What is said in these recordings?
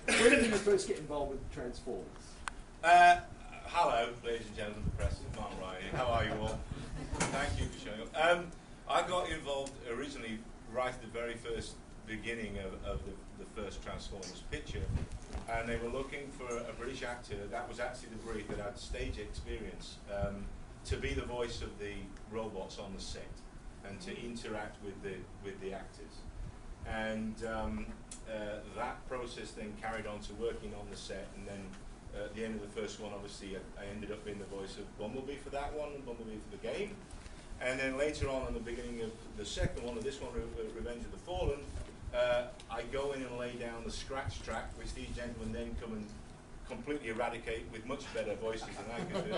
When did you first get involved with Transformers? Hello, ladies and gentlemen of the press. It's Mark Ryan here. How are you all? Thank you for showing up. I got involved originally right at the very first beginning of the first Transformers picture, and they were looking for a British actor. That was actually the brief, that had stage experience to be the voice of the robots on the set and to interact with the actors. And that process then carried on to working on the set, and then at the end of the first one, obviously, I ended up being the voice of Bumblebee for that one, and Bumblebee for the game. And then later on, in the beginning of the second one, of this one, Revenge of the Fallen, I go in and lay down the scratch track, which these gentlemen then come and completely eradicate with much better voices than I could do.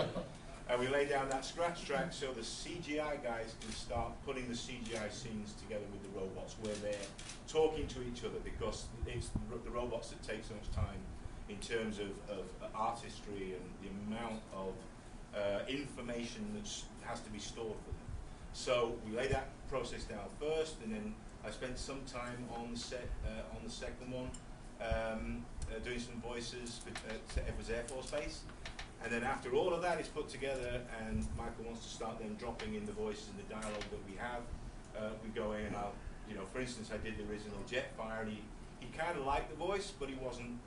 And we lay down that scratch track so the CGI guys can start putting the CGI scenes together with the robots, where they're talking to each other, because it's the robots that take so much time in terms of artistry and the amount of information that has to be stored for them. So we lay that process down first, and then I spent some time on the set on the second one, doing some voices for Edwards Air Force Base. And then after all of that is put together, and Michael wants to start then dropping in the voices and the dialogue that we have, we go in and I'll, for instance, I did the original Jetfire, and he kind of liked the voice, but he wasn't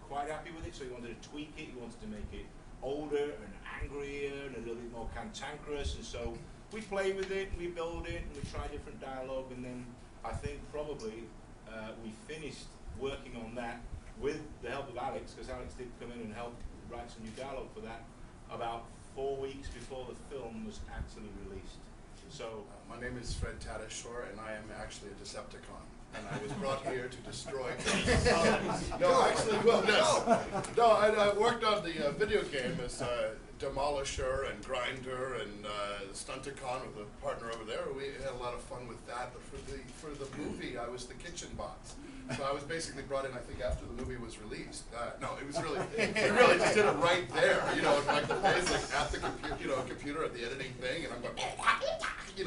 quite happy with it, so he wanted to tweak it. He wanted to make it older and angrier and a little bit more cantankerous, and so we play with it and we build it and we try different dialogue, and then I think probably we finished working on that with the help of Alex, because Alex did come in and help write some new dialogue for that about 4 weeks before the film was actually released. So my name is Fred Tatasciore, and I am actually a Decepticon. And I was brought here to destroy. No, actually, well, no. I worked on the video game as Demolisher and Grinder and Stunticon with a partner over there. We had a lot of fun with that. But for the movie, I was the kitchen bots. So I was basically brought in, I think, after the movie was released. No, it was really, we really just did it right there, like the basic at the computer at the editing thing, and I'm going,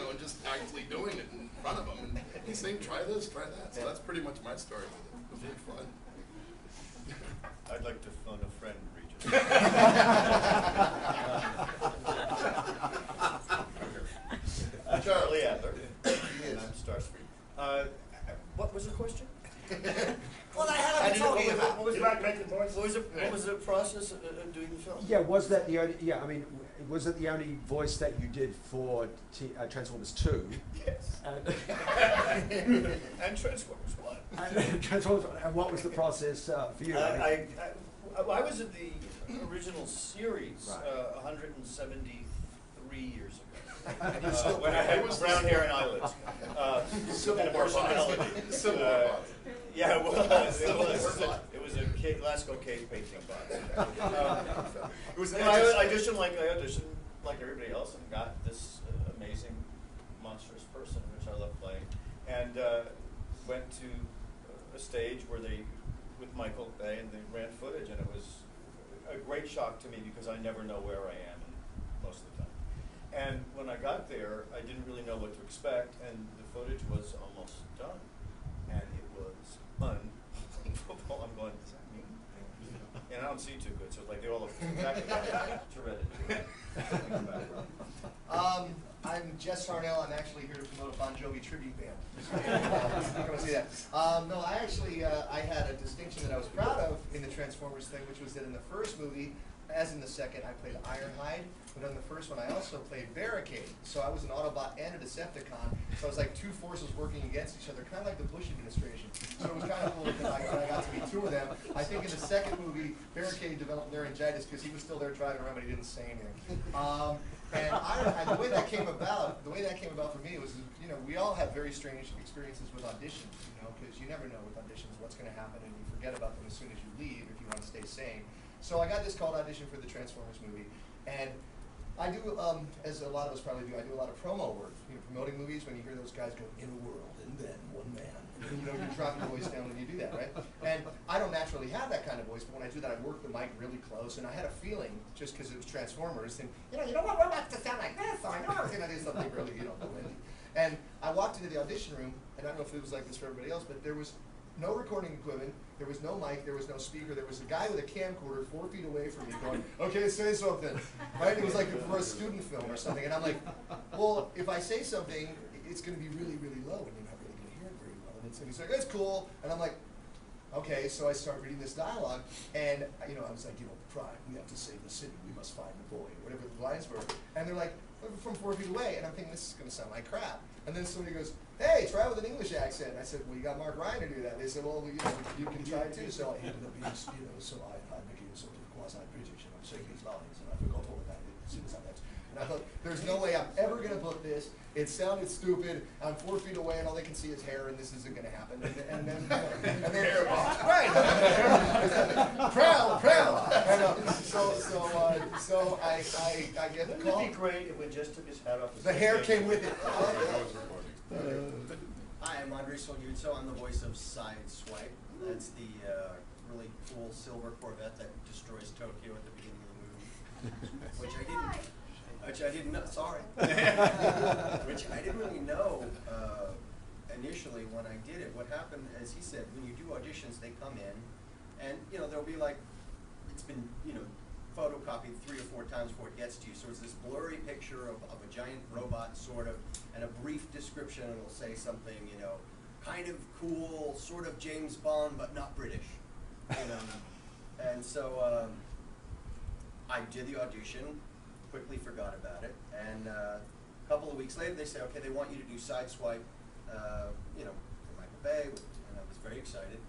and just actually doing it in front of them. And he's saying, try this, try that. So that's pretty much my story with it. It was really fun. I'd like to phone a friend, Regis. Charlie Adler, and I'm Starscream. What was the question? Well, I had to talk about. What was the process of doing the film? Yeah, was that the only? Yeah, I mean, was it the only voice that you did for Transformers 2? Yes. And Transformers 1. And Transformers 1. And what was the process for you? I was in the original series 173 years ago. When I had brown hair and eyelids. And a personality. Yeah, it was. It was a classical cave painting box. I auditioned like everybody else, and got this amazing, monstrous person, which I love playing, and went to a stage where with Michael Bay, and they ran footage, and it was a great shock to me because I never know where I am most of the time. And when I got there, I didn't really know what to expect, and the footage was almost done. And it was unbelievable. I'm going, does that mean? And I don't see too good, so it's like they all look exactly like Hereditary. I'm Jess Sarnell. I'm actually here to promote a Bon Jovi tribute band. Come and see that. No, I had a distinction that I was proud of in the Transformers thing, which was that in the first movie, as in the second, I played Ironhide, but in the first one, I also played Barricade. So I was an Autobot and a Decepticon. So it was like two forces working against each other, kind of like the Bush administration. So it was kind of cool that I got to meet two of them. I think in the second movie, Barricade developed laryngitis because he was still there driving around, but he didn't say anything. And Ironhide, the way that came about for me was, we all have very strange experiences with auditions, because you never know with auditions what's going to happen, and you forget about them as soon as you leave if you want to stay sane. So I got this called audition for the Transformers movie, and I do, as a lot of us probably do, I do a lot of promo work, promoting movies. When you hear those guys go, in a world, and then one man, you drop your voice down when you do that, right? And I don't naturally have that kind of voice, but when I do that, I work the mic really close, and I had a feeling, just because it was Transformers, and you don't want robots to sound like this, so I know I was going to do something really, windy. And I walked into the audition room, and I don't know if it was like this for everybody else, but there was no recording equipment. There was no mic, there was no speaker, there was a guy with a camcorder 4 feet away from me going, okay, say something, right? It was like for a student film or something, and I'm like, well, if I say something, it's going to be really, really low, and you're not really going to hear it very well. And he's like, it's cool, and I'm like, okay, so I start reading this dialogue, and I was like, pride, we have to save the city, we must find the boy, whatever the lines were, and they're like, from 4 feet away, and I'm thinking, this is going to sound like crap. And then somebody goes, hey, try with an English accent. I said, well, you got Mark Ryan to do that. They said, well, you can try too. So I ended up being, so I became sort of quasi-British, and I'm saying these lines, and I forgot all about it as soon as I left. And I thought, there's no way I'm ever going to book this. It sounded stupid. I'm 4 feet away, and all they can see is hair, and this isn't going to happen. And then hair, right? Proud. And, so I get the call. Wouldn't it be great if we just took his hat off? The hair came with it. Hi, I'm Andre Soljutso. I'm the voice of Sideswipe. That's the really cool silver Corvette that destroys Tokyo at the beginning of the movie, which I didn't know. Sorry, which I didn't really know initially when I did it. What happened, as he said, when you do auditions, they come in, and there'll be like, it's been photocopied 3 or 4 times before it gets to you. So it's this blurry picture of a giant robot, sort of, and a brief description, and it'll say something, kind of cool, sort of James Bond, but not British. And so I did the audition, quickly forgot about it, and a couple of weeks later they say, okay, they want you to do Sideswipe, for Michael Bay, and I was very excited.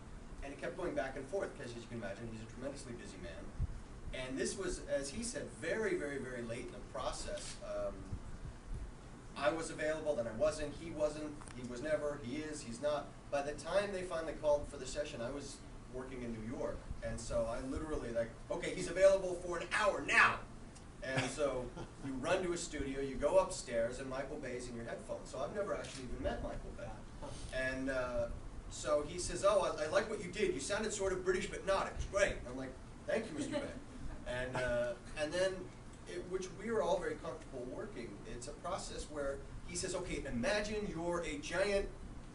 And it kept going back and forth, because as you can imagine, he's a tremendously busy man. And this was, as he said, very, very, very late in the process. I was available, then I wasn't, he wasn't, he was never, he is, he's not. By the time they finally called for the session, I was working in New York. And so I literally okay, he's available for an hour now. And so you run to a studio, you go upstairs, and Michael Bay's in your headphones. So I've never actually even met Michael Bay. And so he says, oh, I like what you did. You sounded sort of British, but not. It was great. And I'm like, thank you, Mr. Bay. And then, which we were all very comfortable working, it's a process where he says, okay, imagine you're a giant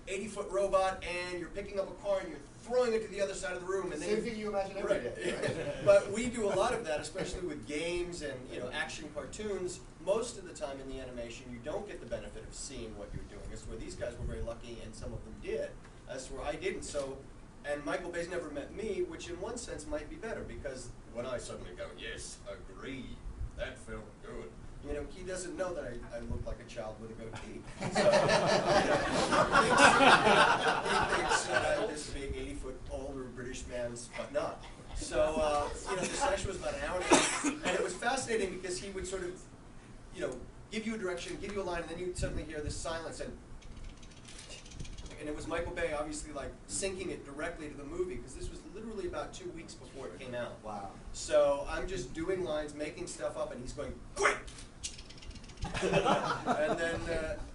80-foot robot and you're picking up a car and you're throwing it to the other side of the room. And Same thing you imagine every day. Right? But we do a lot of that, especially with games and action cartoons. Most of the time in the animation, you don't get the benefit of seeing what you're doing. That's where these guys were very lucky, and some of them did. That's where I didn't. So, and Michael Bay's never met me, which in one sense might be better, because when I suddenly go, yes, agree, that felt good. He doesn't know that I look like a child with a goatee. So, he thinks that I'm this big 80-foot older British man, but not. So, the session was about an hour and a half, and it was fascinating because he would sort of, give you a direction, give you a line, and then you'd suddenly hear this silence, and it was Michael Bay obviously syncing it directly to the movie, because this was literally about 2 weeks before it came out. Wow. So I'm just doing lines, making stuff up, and he's going, quick! And then,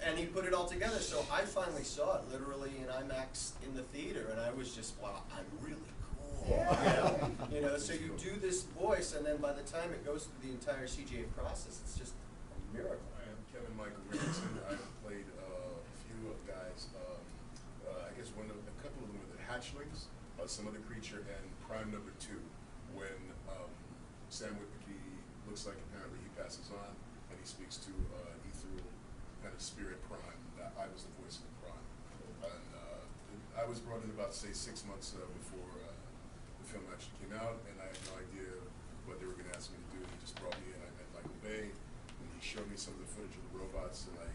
and he put it all together. So I finally saw it literally in IMAX in the theater, and I was just, wow, I'm really cool. Yeah. So you do this voice, and then by the time it goes through the entire CGA process, it's just a miracle. I am Kevin Michael Richardson. I've played a few guys. I guess a couple of them are the hatchlings, some other creature, and Prime number 2, when Sam Witwicky looks like apparently he passes on, and he speaks to an ethereal kind of spirit Prime. I was the voice of the Prime. And I was brought in about, say, 6 months before the film actually came out, and I had no idea what they were going to ask me to do. They just brought me in. I met Michael Bay, and he showed me some of the footage of the robots, and I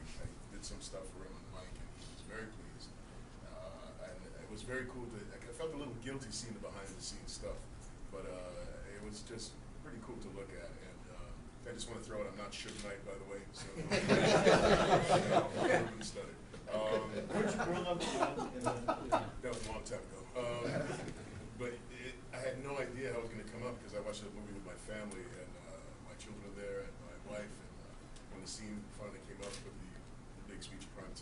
did some stuff for him on the mic, and he was very pleased. And it was very cool. I felt a little guilty seeing the behind-the-scenes stuff, but it was just pretty cool to look at. And I just want to throw it, I'm not Suge Knight, by the way. So, stutter. Where'd you grow up in? That was a long time ago. But I had no idea how it was going to come up, because I watched the movie with my family, and my children are there, and my wife, and when the scene finally came up with the big speech of Prime 2,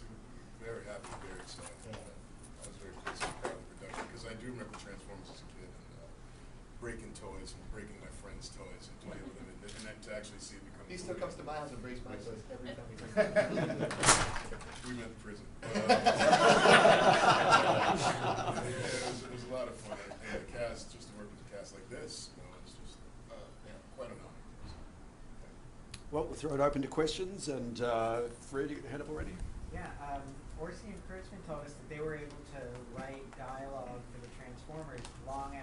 very happy, very excited. I was very pleased with the production, because I do remember Transformers as a kid, and breaking toys and breaking my friends' toys and playing with them, and then to actually see it become He still comes to my house and breaks my toys every time he comes. We met in prison. It was a lot of fun. And the cast, just to work with a cast like this, it's just quite an honor. Well, we'll throw it open to questions, and Fred, you got your hand up already? Yeah, Orsi and Kurtzman told us that they were able to write dialogue for the Transformers long